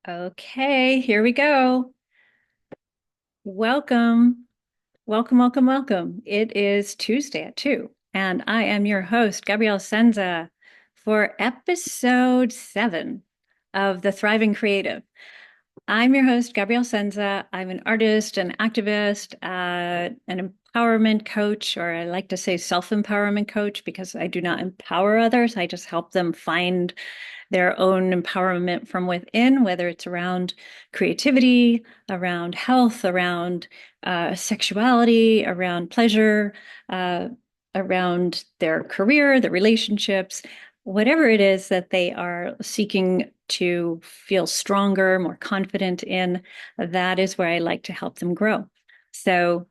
Okay, here we go. Welcome, welcome. It is Tuesday at 2, and I am your host, Gabrielle Senza, for episode 7 of The Thriving Creative. I'm your host, Gabrielle Senza. I'm an artist, an activist, an empowerment coach, or I like to say self-empowerment coach because I do not empower others. I just help them find their own empowerment from within, whether it's around creativity, around health, around sexuality, around pleasure, uh, around their career, their relationships, whatever it is that they are seeking to feel stronger, more confident in, that is where I like to help them grow. So,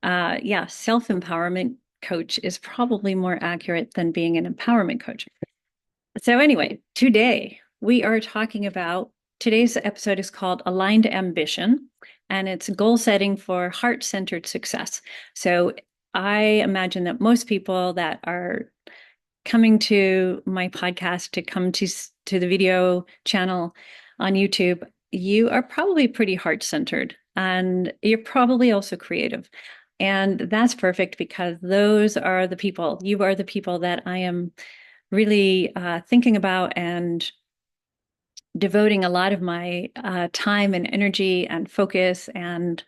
yeah, self-empowerment coach is probably more accurate than being an empowerment coach. So, anyway, today we are talking about today's episode is called Aligned Ambition, and it's goal setting for heart centered success. So, I imagine that most people that are coming to my podcast to come to the video channel on YouTube, you are probably pretty heart centered and you're probably also creative. And that's perfect because those are the people, you are the people that I am really thinking about and devoting a lot of my time and energy and focus and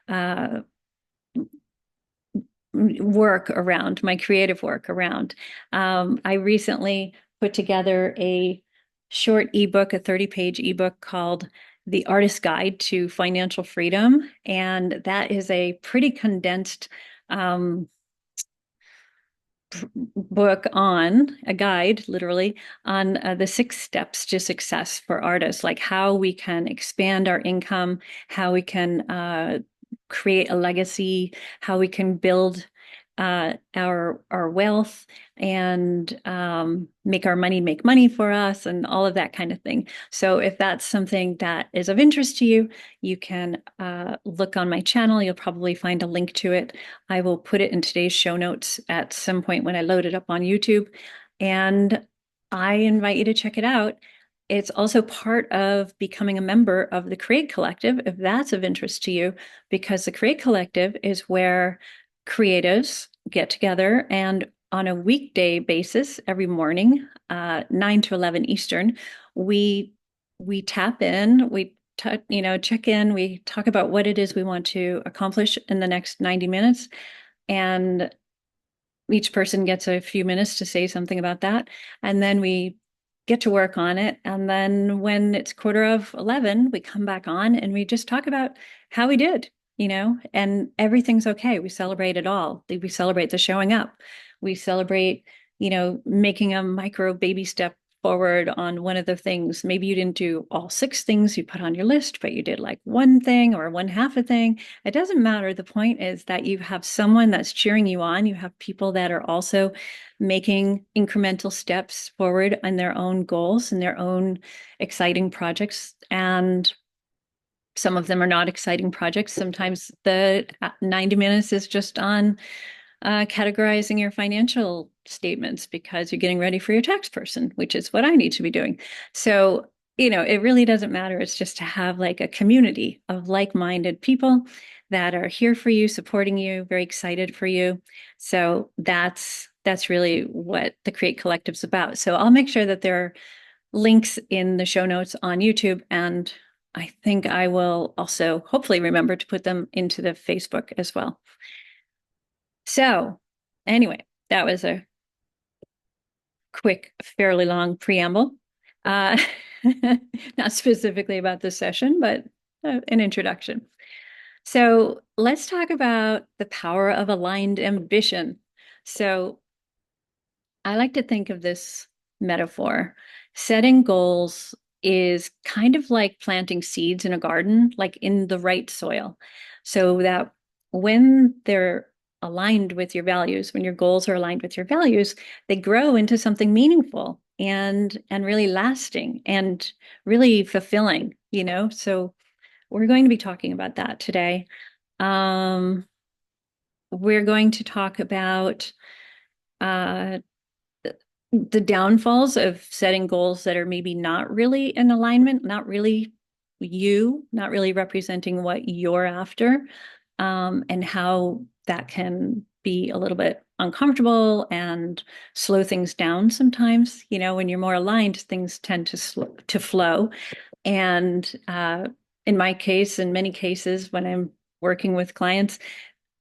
uh, work around, my creative work around. I recently put together a short ebook, a 30-page ebook called The Artist's Guide to Financial Freedom. And that is a pretty condensed book on a guide, literally, on the 6 steps to success for artists, like how we can expand our income, how we can create a legacy, how we can build our wealth and make our money make money for us and all of that kind of thing. So if that's something that is of interest to you, you can look on my channel. You'll probably find a link to it. I will put it in today's show notes at some point when I load it up on YouTube. And I invite you to check it out. It's also part of becoming a member of the Create Collective, if that's of interest to you, because the Create Collective is where creatives get together and on a weekday basis every morning, 9 to 11 Eastern, we tap in, check in, we talk about what it is we want to accomplish in the next 90 minutes. And each person gets a few minutes to say something about that. And then we get to work on it. And then when it's 11:15, we come back on and we just talk about how we did, and everything's okay. We celebrate it all. We celebrate the showing up. We celebrate, making a micro baby step forward on one of the things. Maybe you didn't do all 6 things you put on your list, but you did like one thing or one half a thing. It doesn't matter. The point is that you have someone that's cheering you on. You have people that are also making incremental steps forward on their own goals and their own exciting projects. And some of them are not exciting projects. Sometimes the 90 minutes is just on categorizing your financial statements because you're getting ready for your tax person, which is what I need to be doing. So, it really doesn't matter. It's just to have like a community of like-minded people that are here for you, supporting you, very excited for you. So that's really what the Create Collective's about. So I'll make sure that there are links in the show notes on YouTube, and I think I will also hopefully remember to put them into the Facebook as well. So, anyway, that was a quick, fairly long preamble. Uh, Not specifically about this session, but an introduction. So, let's talk about the power of aligned ambition. So, I like to think of this metaphor. Setting goals is kind of like planting seeds in a garden, like in the right soil, so that when they're aligned with your values, when your goals are aligned with your values, they grow into something meaningful and really lasting and really fulfilling, So we're going to be talking about that today. We're going to talk about uh, the downfalls of setting goals that are maybe not really in alignment, not really, you, not really representing what you're after, and how that can be a little bit uncomfortable and slow things down sometimes. When you're more aligned, things tend to flow. And in my case, in many cases, when I'm working with clients,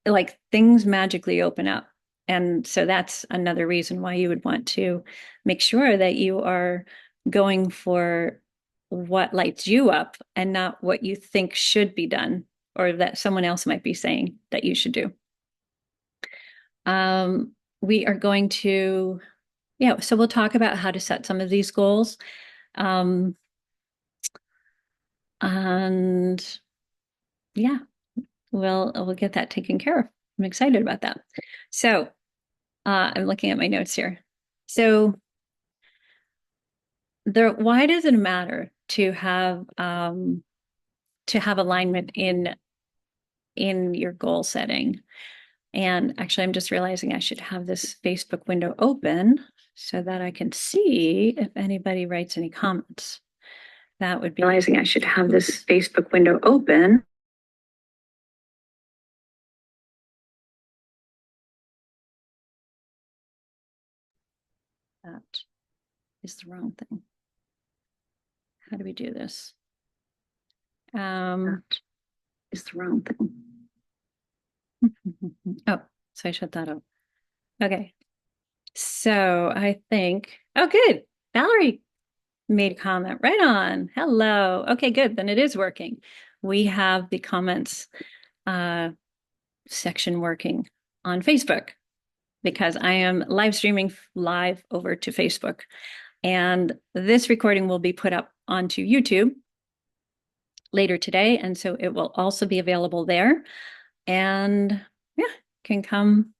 like things magically open up. And so that's another reason why you would want to make sure that you are going for what lights you up and not what you think should be done or that someone else might be saying that you should do. We are going to, yeah, so we'll talk about how to set some of these goals. Um, and yeah, we'll get that taken care of. I'm excited about that. So I'm looking at my notes here. So why does it matter to have alignment in your goal setting? And actually, I'm just realizing I should have this Facebook window open so that I can see if anybody writes any comments. That would be realizing I should have this Facebook window open. That is the wrong thing. How do we do this? That is the wrong thing. Oh, so I shut that up. Okay. So I think, oh, good. Valerie made a comment. Right on. Hello. Okay, good. Then it is working. We have the comments section working on Facebook because I am live streaming live over to Facebook. And this recording will be put up onto YouTube later today. And so it will also be available there. And yeah, can come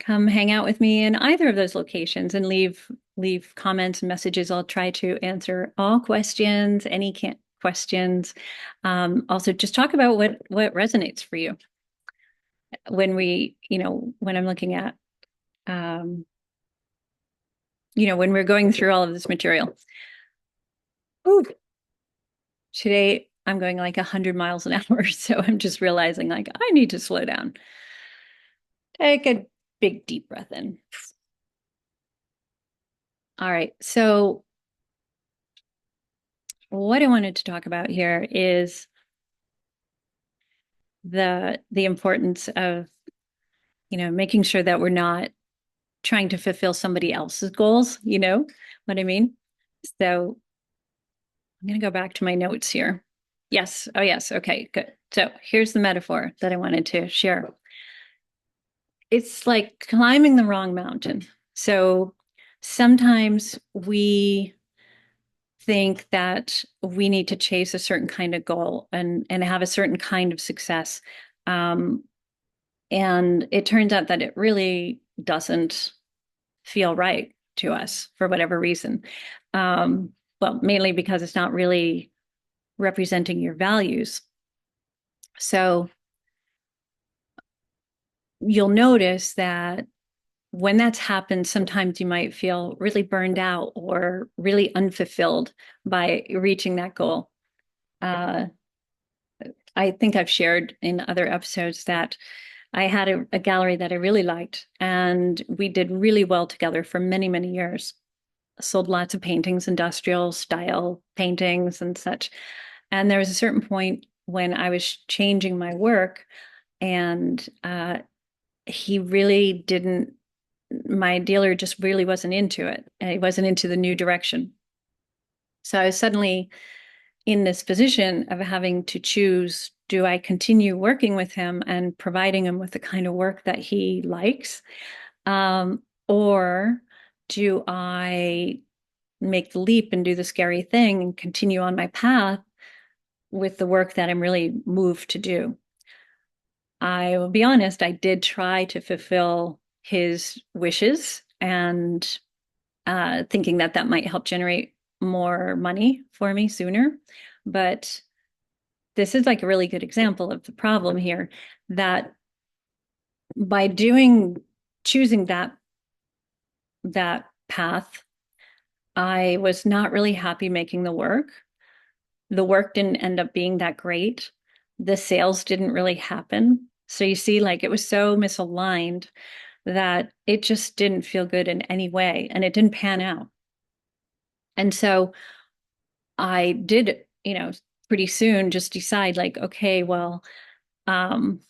hang out with me in either of those locations and leave comments and messages. I'll try to answer all questions, any questions. Also, just talk about what resonates for you when when I'm looking at, when we're going through all of this material. Ooh, today I'm going like 100 miles an hour, so I'm just realizing like I need to slow down. Take a big deep breath in. All right, so what I wanted to talk about here is the importance of making sure that we're not trying to fulfill somebody else's goals. You know what I mean? So I'm going to go back to my notes here. Yes. Oh, yes. Okay, good. So here's the metaphor that I wanted to share. It's like climbing the wrong mountain. So sometimes we think that we need to chase a certain kind of goal and have a certain kind of success. And it turns out that it really doesn't feel right to us for whatever reason. Well, mainly because it's not really representing your values. So you'll notice that when that's happened, sometimes you might feel really burned out or really unfulfilled by reaching that goal. I think I've shared in other episodes that I had a gallery that I really liked, and we did really well together for many, many years. Sold lots of paintings, industrial style paintings and such. And there was a certain point when I was changing my work, and he really didn't, my dealer just really wasn't into it. He wasn't into the new direction. So I was suddenly in this position of having to choose, do I continue working with him and providing him with the kind of work that he likes? Or do I make the leap and do the scary thing and continue on my path with the work that I'm really moved to do? I will be honest, I did try to fulfill his wishes and thinking that that might help generate more money for me sooner. But this is like a really good example of the problem here, that by choosing that path, I was not really happy making the work. the work didn't end up being that great. The sales didn't really happen. So you see, like it was so misaligned that it just didn't feel good in any way and it didn't pan out. And so I did, pretty soon just decide like, okay, well, um,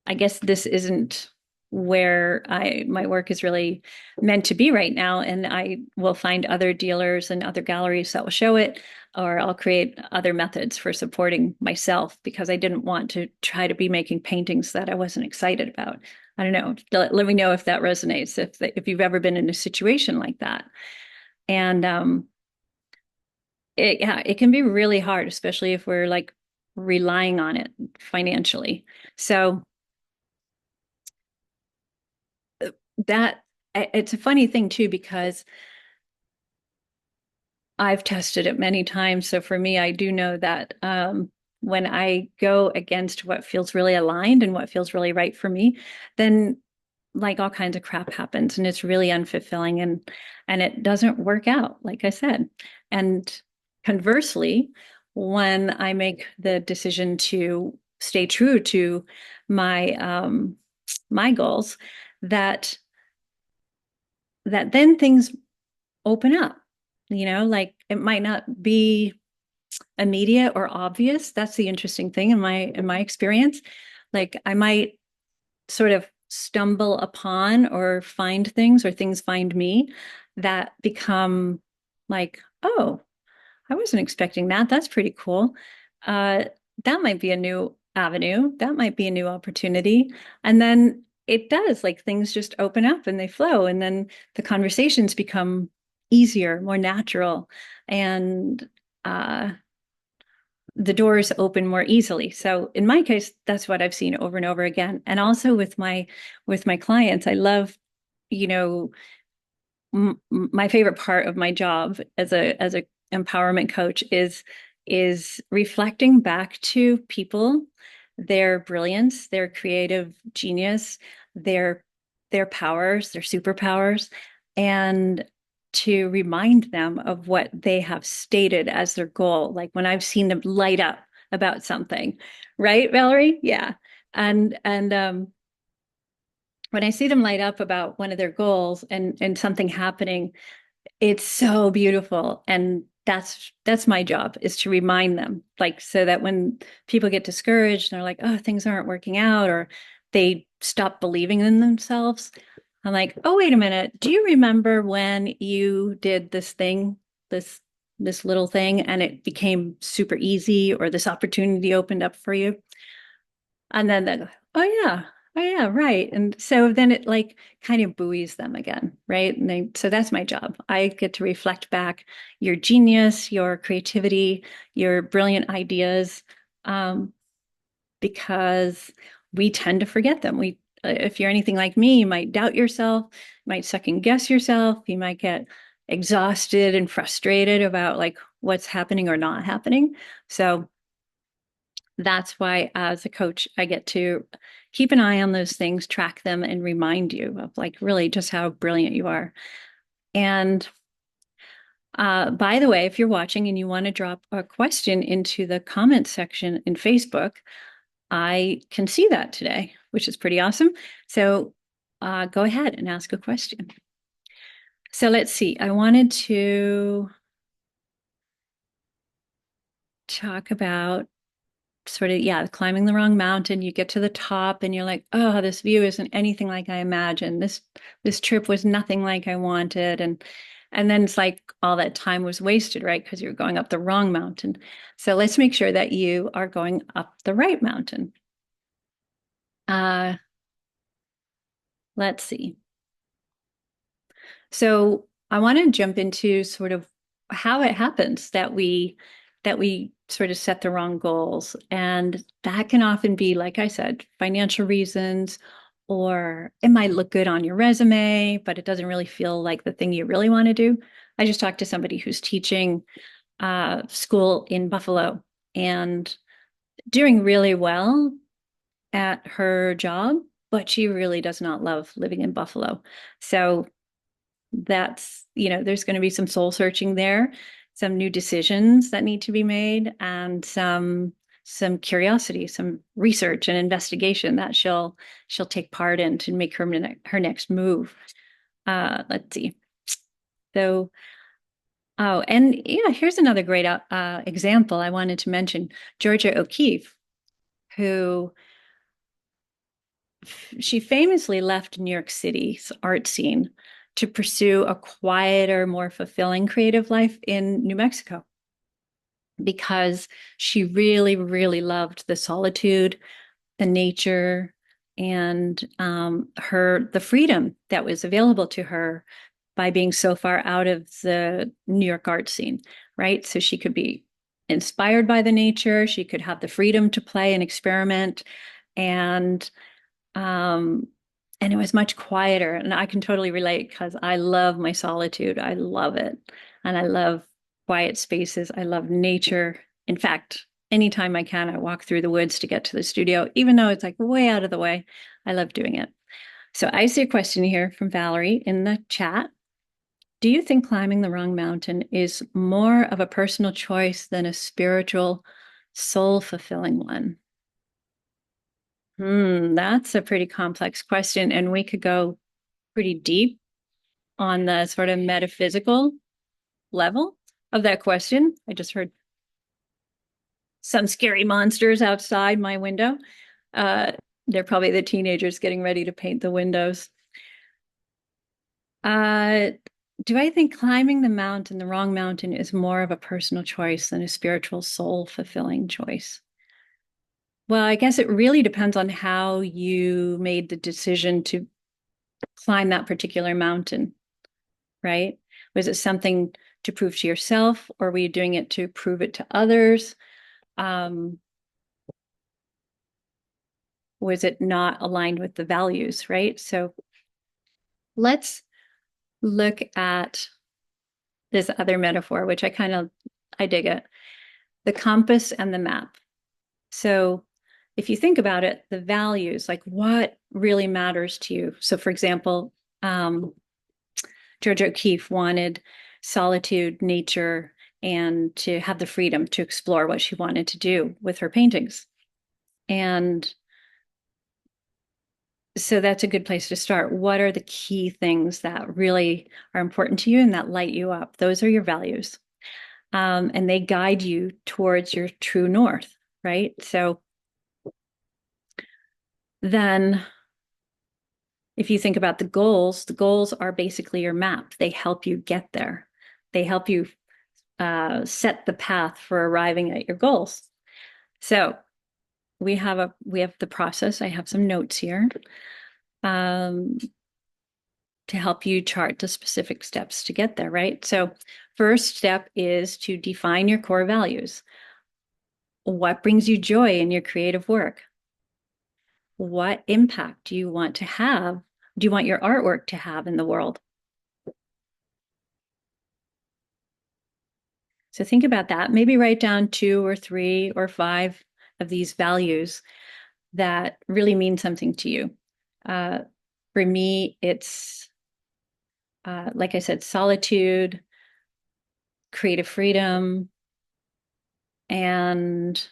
I guess this isn't where I my work is really meant to be right now. And I will find other dealers and other galleries that will show it, or I'll create other methods for supporting myself because I didn't want to try to be making paintings that I wasn't excited about. I don't know. Let me know if that resonates, if you've ever been in a situation like that. And yeah, it can be really hard, especially if we're like relying on it financially. So that it's a funny thing too, because I've tested it many times. So for me, I do know that when I go against what feels really aligned and what feels really right for me, then like all kinds of crap happens and it's really unfulfilling and it doesn't work out, like I said. And conversely, when I make the decision to stay true to my goals, that that then things open up. Like it might not be immediate or obvious. That's the interesting thing in my experience. Like I might sort of stumble upon or find things or things find me that become like, oh, I wasn't expecting that. That's pretty cool. Uh, that might be a new avenue. That might be a new opportunity. And then it does, like things just open up and they flow. And then the conversations become easier, more natural, and uh, the doors open more easily. So in my case, that's what I've seen over and over again. And also with my clients, I love, you know, my favorite part of my job as a empowerment coach is reflecting back to people their brilliance, their creative genius, their their powers, their superpowers, and to remind them of what they have stated as their goal. Like when I've seen them light up about something, right, Valerie? Yeah. And when I see them light up about one of their goals and something happening, it's so beautiful. And that's my job, is to remind them, like, so that when people get discouraged and they're like, oh, things aren't working out, or they stop believing in themselves, I'm like, oh, wait a minute. Do you remember when you did this thing, this this little thing, and it became super easy, or this opportunity opened up for you? And then they go, oh yeah, right. And so then it like kind of buoys them again, right? So that's my job. I get to reflect back your genius, your creativity, your brilliant ideas, um, because we tend to forget them. If you're anything like me, you might doubt yourself, you might second guess yourself, you might get exhausted and frustrated about like what's happening or not happening. So that's why as a coach I get to keep an eye on those things, track them, and remind you of like really just how brilliant you are. And by the way, if you're watching and you want to drop a question into the comment section in Facebook, I can see that today, which is pretty awesome. So go ahead and ask a question. So let's see, I wanted to talk about sort of, yeah, climbing the wrong mountain. You get to the top and you're like, oh, this view isn't anything like I imagined. This trip was nothing like I wanted. And then it's like all that time was wasted, right? Because you're going up the wrong mountain. So let's make sure that you are going up the right mountain. Uh, let's see. So I want to jump into sort of how it happens that we sort of set the wrong goals. And that can often be, like I said, financial reasons, or it might look good on your resume, but it doesn't really feel like the thing you really want to do. I just talked to somebody who's teaching school in Buffalo and doing really well at her job, but she really does not love living in Buffalo. So that's, there's going to be some soul searching there. some new decisions that need to be made, and some curiosity, some research and investigation that she'll take part in to make her next move. Let's see. So, oh, and yeah, here's another great example I wanted to mention. Georgia O'Keeffe, who she famously left New York City's art scene to pursue a quieter, more fulfilling creative life in New Mexico because she really, really loved the solitude, the nature, and the freedom that was available to her by being so far out of the New York art scene, right? So she could be inspired by the nature, she could have the freedom to play and experiment, and um, and it was much quieter. And I can totally relate because I love my solitude. I love it. And I love quiet spaces. I love nature. In fact, anytime I can, I walk through the woods to get to the studio, even though it's like way out of the way. I love doing it. So I see a question here from Valerie in the chat. Do you think climbing the wrong mountain is more of a personal choice than a spiritual, soul fulfilling one? That's a pretty complex question, and we could go pretty deep on the sort of metaphysical level of that question. I just heard some scary monsters outside my window. Uh, they're probably the teenagers getting ready to paint the windows. Uh, do I think climbing the wrong mountain, is more of a personal choice than a spiritual, soul fulfilling choice? Well, I guess it really depends on how you made the decision to climb that particular mountain, right? Was it something to prove to yourself, or were you doing it to prove it to others? Um, was it not aligned with the values, right? So let's look at this other metaphor, which I dig it, the compass and the map. So if you think about it, the values, like what really matters to you. So for example, Georgia O'Keeffe wanted solitude, nature, and to have the freedom to explore what she wanted to do with her paintings. And so that's a good place to start. What are the key things that really are important to you and that light you up? Those are your values. And they guide you towards your true north, right? So then if you think about the goals are basically your map. They help you get there. They help you set the path for arriving at your goals. So we have the process. I have some notes here um, to help you chart the specific steps to get there, right? So first step is to define your core values. What brings you joy in your creative work? What impact do you want to have? Do you want your artwork to have in the world? So think about that. Maybe write down 2 or 3 or 5 of these values that really mean something to you. Uh, for me, it's like I said, solitude, creative freedom, and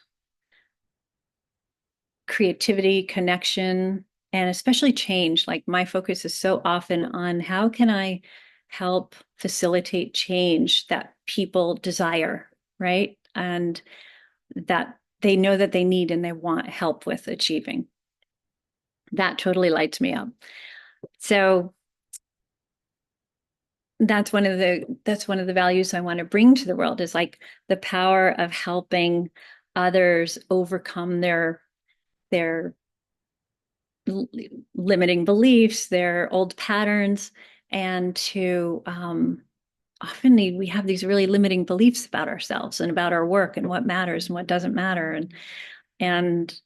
creativity, connection, and especially change. Like my focus is so often on how can I help facilitate change that people desire, right? And that they know that they need and they want help with achieving. That totally lights me up. So that's one of the values I want to bring to the world, is like the power of helping others overcome their limiting beliefs, their old patterns, and to often we have these really limiting beliefs about ourselves and about our work and what matters and what doesn't matter, and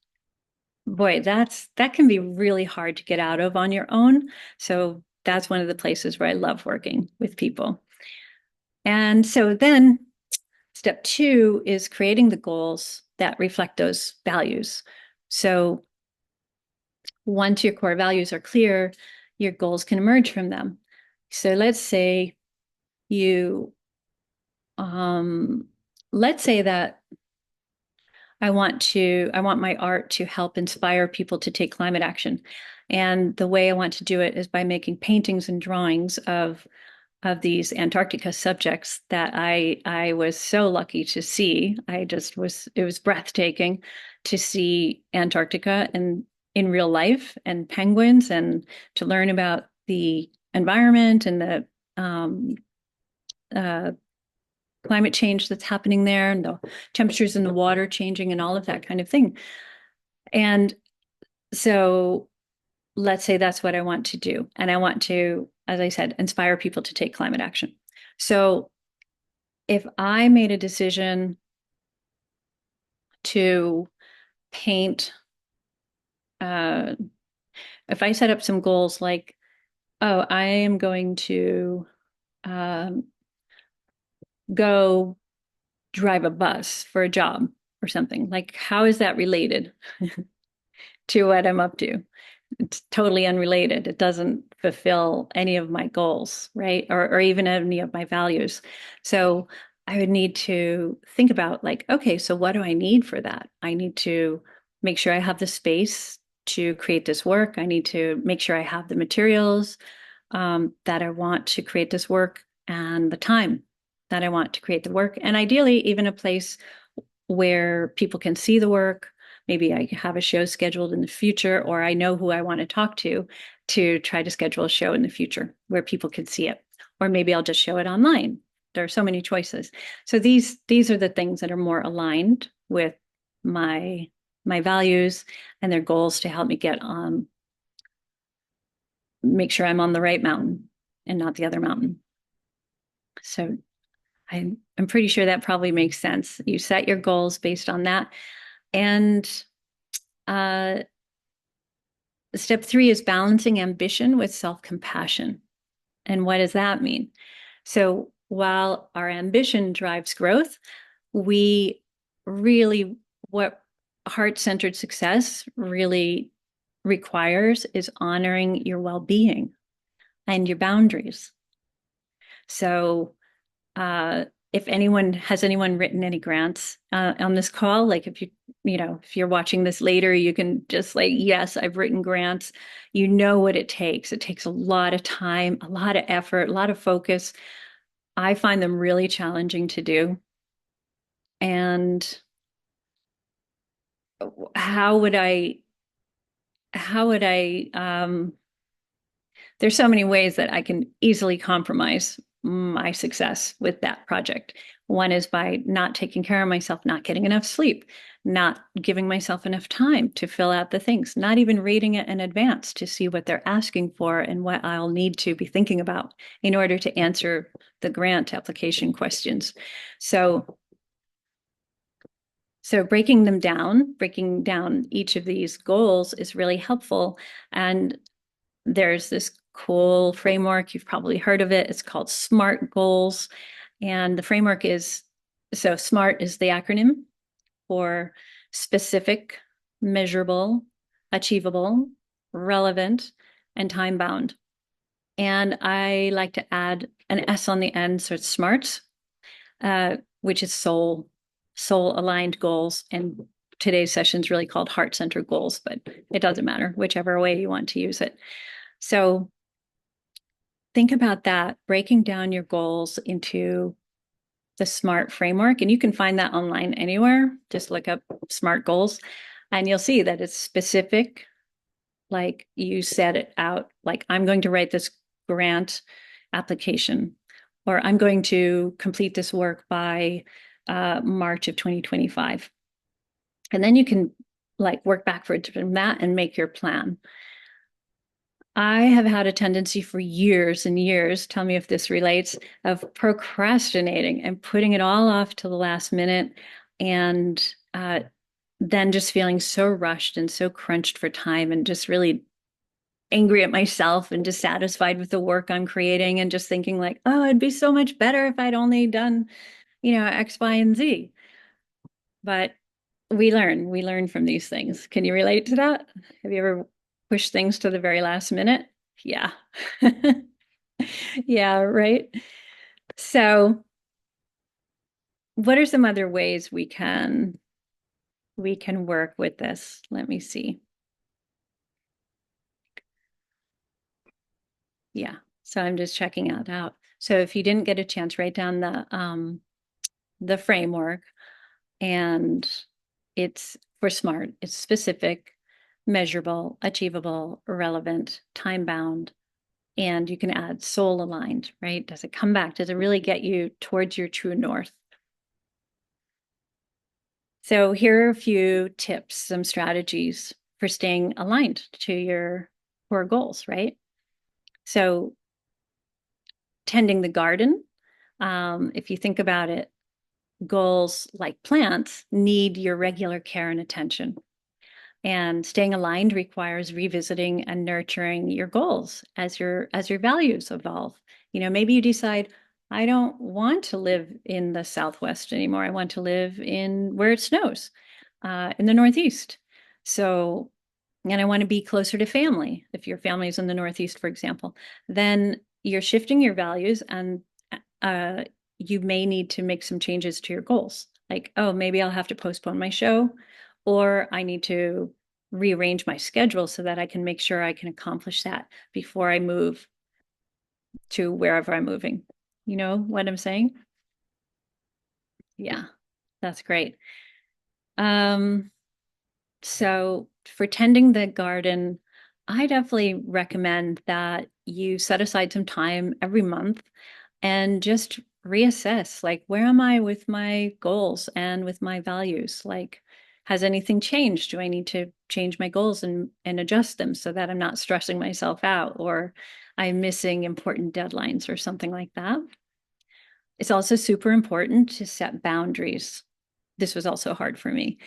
boy, that can be really hard to get out of on your own. So that's one of the places where I love working with people. And so then step 2 is creating the goals that reflect those values. So once your core values are clear, your goals can emerge from them. So let's say you um, let's say that I want my art to help inspire people to take climate action. And the way I want to do it is by making paintings and drawings of these Antarctica subjects that I was so lucky to see. I just was It was breathtaking to see Antarctica and in real life and penguins and to learn about the environment and the um, uh, climate change that's happening there and the temperatures in the water changing and all of that kind of thing. And so let's say that's what I want to do. And I want to, as I said, inspire people to take climate action. So if I made a decision to paint, uh, if I set up some goals like, oh, I am going to um, go drive a bus for a job or something, like, how is that related to what I'm up to? It's totally unrelated. It doesn't fulfill any of my goals, right? Or even any of my values. So I would need to think about, like, okay, so what do I need for that? I need to make sure I have the space to create this work. I need to make sure I have the materials that I want to create this work and the time that I want to create the work. And ideally, even a place where people can see the work. Maybe I have a show scheduled in the future, or I know who I want to talk to try to schedule a show in the future where people can see it. Or maybe I'll just show it online. There are so many choices. So these are the things that are more aligned with my my values and their goals to help me get make sure I'm on the right mountain and not the other mountain. So I'm pretty sure that probably makes sense. You set your goals based on that. And uh, step three is balancing ambition with self compassion. And what does that mean? So while our ambition drives growth, we really, what heart centered success really requires is honoring your well being and your boundaries. So uh, if anyone written any grants on this call, like if you're watching this later, you can just like, yes, I've written grants. You know what it takes. It takes a lot of time, a lot of effort, a lot of focus. I find them really challenging to do. And how would I, how would I, there's so many ways that I can easily compromise my success with that project. One is by not taking care of myself, not getting enough sleep, not giving myself enough time to fill out the things, not even reading it in advance to see what they're asking for and what I'll need to be thinking about in order to answer the grant application questions. So breaking down each of these goals is really helpful. And there's this cool framework. You've probably heard of it. It's called SMART goals. And the framework is so SMART is the acronym for specific, measurable, achievable, relevant, and time bound. And I like to add an S on the end, so it's SMART, which is soul aligned goals. And today's session is really called heart centered goals, but it doesn't matter, whichever way you want to use it. So think about that, breaking down your goals into the SMART framework. And you can find that online anywhere. Just look up SMART goals and you'll see that it's specific. Like you set it out, like I'm going to write this grant application, or I'm going to complete this work by March of 2025. And then you can like work backwards from that and make your plan. I have had a tendency for years and years, tell me if this relates, of procrastinating and putting it all off to the last minute and then just feeling so rushed and so crunched for time and just really angry at myself and dissatisfied with the work I'm creating and just thinking like, oh, it'd be so much better if I'd only done, X, Y, and Z. But we learn from these things. Can you relate to that? Have you ever pushed things to the very last minute? Yeah. Yeah, right. So what are some other ways we can work with this? Let me see. Yeah. So I'm just checking it out. So if you didn't get a chance, write down the framework, and it's for SMART. It's specific, measurable, achievable, relevant, time bound, and you can add soul aligned, right? Does it come back? Does it really get you towards your true north? So here are a few tips, some strategies for staying aligned to your core goals, right? So tending the garden, if you think about it, goals like plants need your regular care and attention. And staying aligned requires revisiting and nurturing your goals as your values evolve. Maybe you decide, I don't want to live in the Southwest anymore. I want to live in where it snows, in the Northeast. So, and I want to be closer to family. If your family is in the Northeast, for example, then you're shifting your values, and uh, you may need to make some changes to your goals. Like, oh, maybe I'll have to postpone my show, or I need to rearrange my schedule so that I can make sure I can accomplish that before I move to wherever I'm moving. You know what I'm saying? Yeah, that's great. Um, So for tending the garden, I definitely recommend that you set aside some time every month and just reassess, like, where am I with my goals and with my values? Like, has anything changed? Do I need to change my goals and adjust them so that I'm not stressing myself out, or I'm missing important deadlines or something like that? It's also super important to set boundaries. This was also hard for me.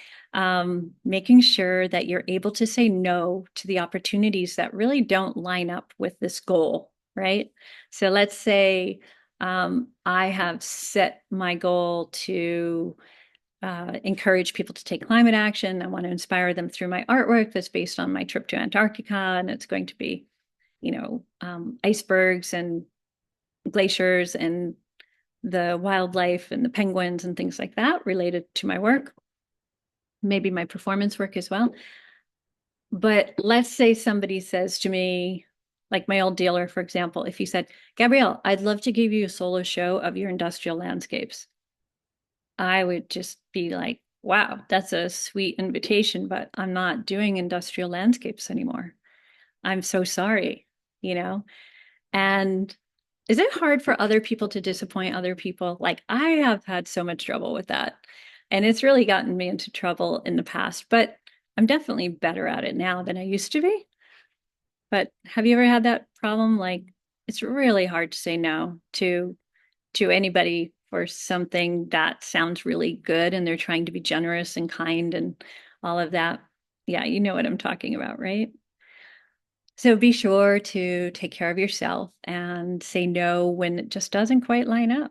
Making sure that you're able to say no to the opportunities that really don't line up with this goal, right? So let's say I have set my goal to encourage people to take climate action. I want to inspire them through my artwork that's based on my trip to Antarctica, and it's going to be, icebergs and glaciers and the wildlife and the penguins and things like that related to my work, maybe my performance work as well. But let's say somebody says to me, like my old dealer, for example, if he said, Gabrielle, I'd love to give you a solo show of your industrial landscapes, I would just be like, wow, that's a sweet invitation, but I'm not doing industrial landscapes anymore. I'm so sorry, you know? And is it hard for other people to disappoint other people? Like, I have had so much trouble with that. And it's really gotten me into trouble in the past, but I'm definitely better at it now than I used to be. But have you ever had that problem? Like, it's really hard to say no to anybody for something that sounds really good and they're trying to be generous and kind and all of that. Yeah, you know what I'm talking about, right? So be sure to take care of yourself and say no when it just doesn't quite line up.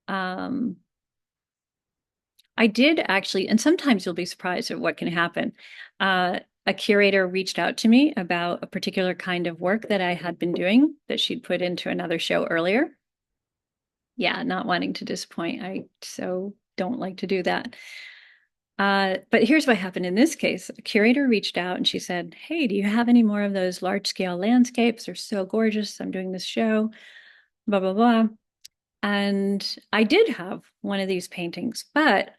Um, I did actually, and sometimes you'll be surprised at what can happen. A curator reached out to me about a particular kind of work that I had been doing that she'd put into another show earlier. Yeah, not wanting to disappoint. I so don't like to do that. But here's what happened in this case. A curator reached out and she said, hey, do you have any more of those large scale landscapes? They're so gorgeous. I'm doing this show, blah, blah, blah. And I did have one of these paintings, but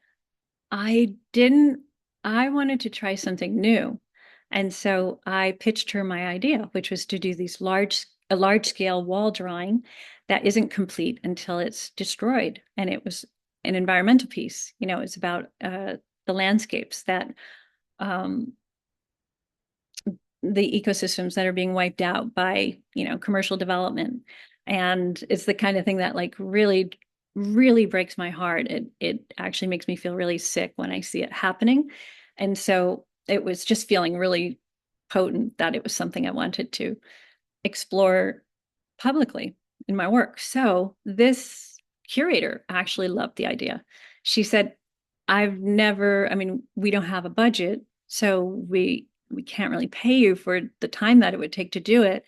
I didn't, I wanted to try something new. And so I pitched her my idea, which was to do a large scale wall drawing that isn't complete until it's destroyed. And it was an environmental piece. It's about the landscapes that um, the ecosystems that are being wiped out by, commercial development. And it's the kind of thing that like really, really breaks my heart. It actually makes me feel really sick when I see it happening. And so it was just feeling really potent that it was something I wanted to explore publicly in my work. So this curator actually loved the idea. She said, I mean, we don't have a budget, so we can't really pay you for the time that it would take to do it.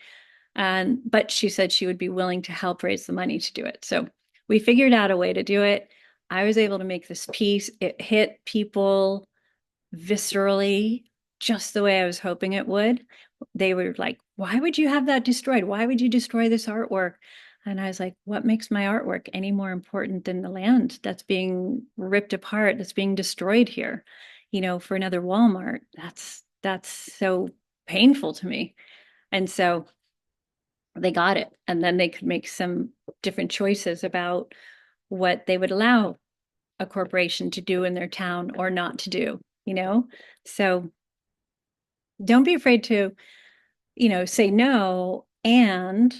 But she said she would be willing to help raise the money to do it. So we figured out a way to do it. I was able to make this piece. It hit people viscerally, just the way I was hoping it would. They were like, why would you have that destroyed? Why would you destroy this artwork? And I was like, what makes my artwork any more important than the land that's being ripped apart, that's being destroyed here? You know, for another Walmart, that's so painful to me. And so they got it. And then they could make some different choices about what they would allow a corporation to do in their town or not to do, you know? So don't be afraid to, say no and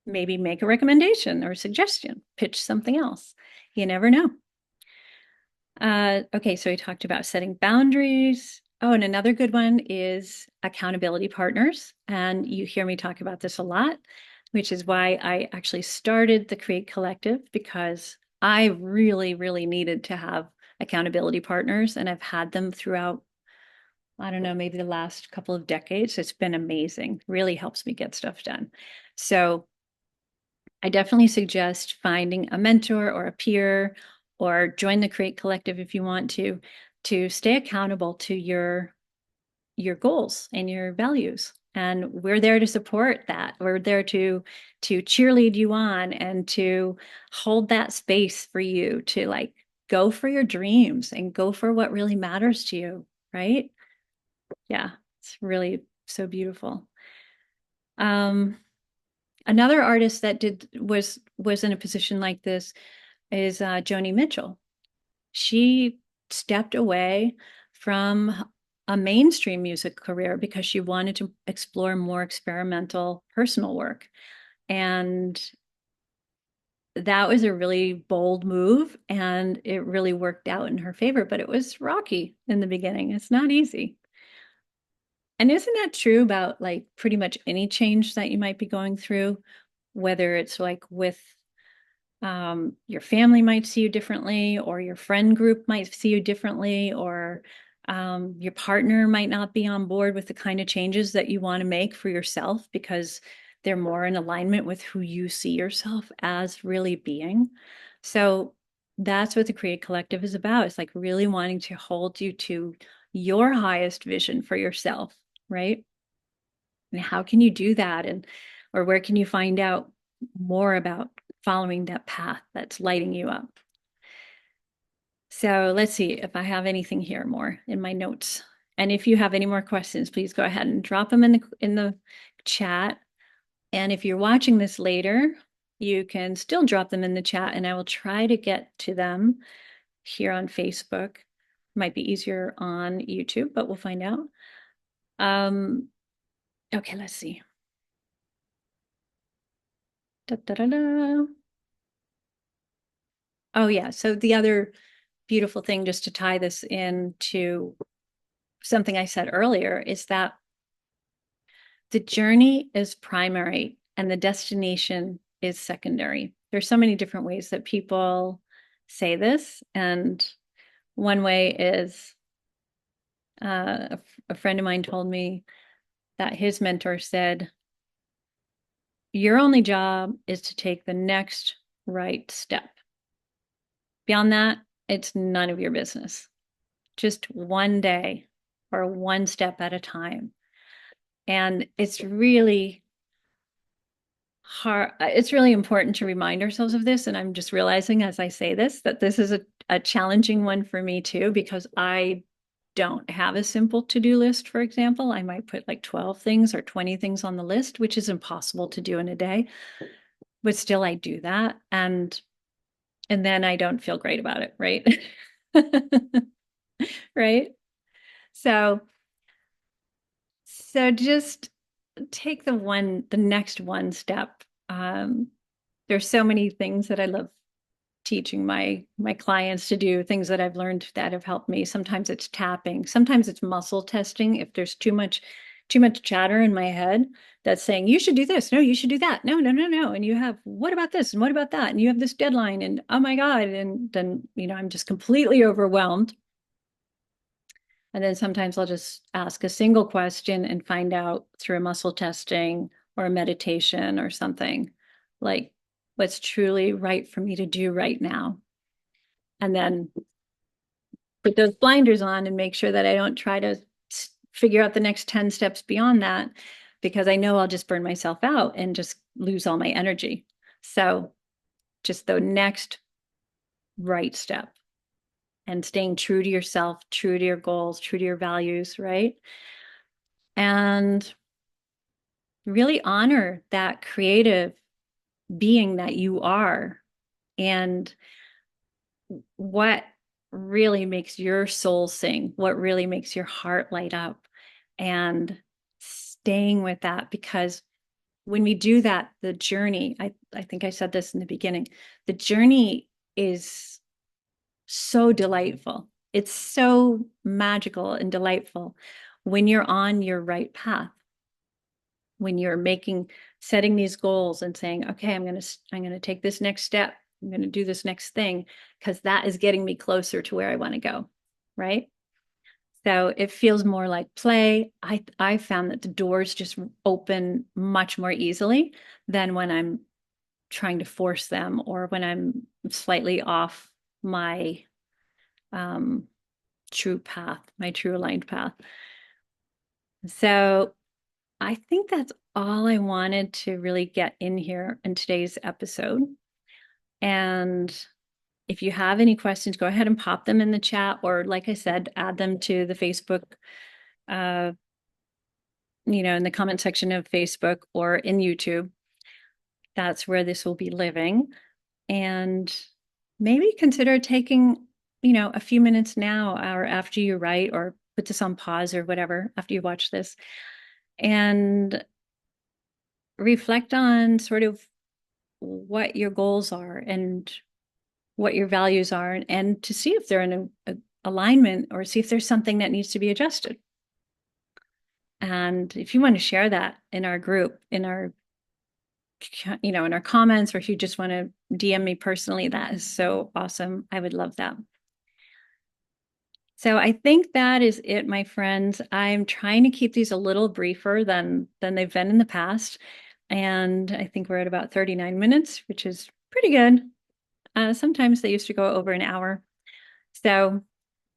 maybe make a recommendation or a suggestion, pitch something else. You never know. Okay, so we talked about setting boundaries. Oh, and another good one is accountability partners. And you hear me talk about this a lot, which is why I actually started the Create Collective, because I really, really needed to have accountability partners. And I've had them throughout, I don't know, maybe the last couple of decades. It's been amazing, really helps me get stuff done. So I definitely suggest finding a mentor or a peer, or join the Create Collective if you want to stay accountable to your goals and your values. And we're there to support that. We're there to cheerlead you on and to hold that space for you to like go for your dreams and go for what really matters to you, right? Yeah, it's really so beautiful. Another artist that was in a position like this is Joni Mitchell. She stepped away from a mainstream music career because she wanted to explore more experimental personal work. And that was a really bold move, and it really worked out in her favor, but it was rocky in the beginning. It's not easy. And isn't that true about like pretty much any change that you might be going through, whether it's like with your family might see you differently, or your friend group might see you differently, or your partner might not be on board with the kind of changes that you want to make for yourself because they're more in alignment with who you see yourself as really being. So that's what the Create Collective is about. It's like really wanting to hold you to your highest vision for yourself, right? And how can you do that? And or where can you find out more about following that path that's lighting you up? So let's see if I have anything here more in my notes. And if you have any more questions, please go ahead and drop them in the chat. And if you're watching this later, you can still drop them in the chat, and I will try to get to them here on Facebook. Might be easier on YouTube, but we'll find out. Okay, let's see. Da, da, da, da. Oh, yeah. So the other beautiful thing, just to tie this into something I said earlier, is that the journey is primary and the destination is secondary. There's so many different ways that people say this. And one way is a friend of mine told me that his mentor said, your only job is to take the next right step. Beyond that, it's none of your business. Just one day or one step at a time. And it's really hard. It's really important to remind ourselves of this. And I'm just realizing as I say this, that this is a challenging one for me too, because I don't have a simple to-do list, for example. I might put like 12 things or 20 things on the list, which is impossible to do in a day. But still I do that. And then I don't feel great about it, right? Right? So just take the next one step. There's so many things that I love teaching my clients to do, things that I've learned that have helped me. Sometimes it's tapping, sometimes it's muscle testing. If there's too much chatter in my head that's saying you should do this, no, you should do that, no, no, no, no, and you have what about this and what about that, and you have this deadline, and oh my God, and then I'm just completely overwhelmed. And then sometimes I'll just ask a single question and find out through a muscle testing or a meditation or something like, what's truly right for me to do right now. And then put those blinders on and make sure that I don't try to figure out the next 10 steps beyond that, because I know I'll just burn myself out and just lose all my energy. So just the next right step and staying true to yourself, true to your goals, true to your values, right? And really honor that creative being that you are and what really makes your soul sing, what really makes your heart light up, and staying with that. Because when we do that, the journey, I think I said this in the beginning, the journey is so delightful. It's so magical and delightful when you're on your right path, when you're setting these goals and saying, okay, I'm going to take this next step. I'm going to do this next thing because that is getting me closer to where I want to go. Right. So it feels more like play. I found that the doors just open much more easily than when I'm trying to force them or when I'm slightly off my um, true path, my true aligned path. So I think that's all I wanted to really get in here in today's episode. And if you have any questions, go ahead and pop them in the chat, or like I said, add them to the Facebook, uh, in the comment section of Facebook or in YouTube. That's where this will be living. And maybe consider taking, a few minutes now or after you write, or put this on pause or whatever after you watch this, and reflect on sort of what your goals are and what your values are, and to see if they're in a alignment, or see if there's something that needs to be adjusted. And if you want to share that in our group, in our comments, or if you just want to DM me personally, that is so awesome. I would love that. So I think that is it, my friends. I'm trying to keep these a little briefer than they've been in the past. And I think we're at about 39 minutes, which is pretty good. Sometimes they used to go over an hour. So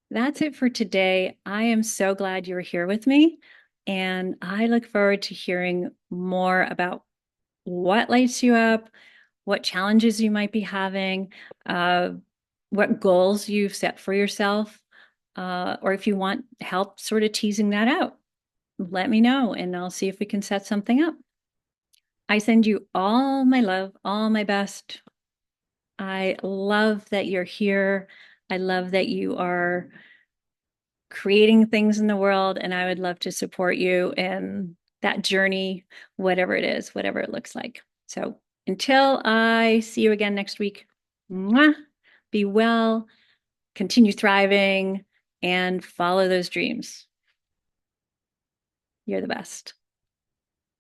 that's it for today. I am so glad you were here with me. And I look forward to hearing more about what lights you up, what challenges you might be having, what goals you've set for yourself, or if you want help sort of teasing that out, let me know and I'll see if we can set something up. I send you all my love, all my best. I love that you're here. I love that you are creating things in the world, and I would love to support you in that journey, whatever it is, whatever it looks like. So until I see you again next week, mwah, be well, continue thriving, and follow those dreams. You're the best.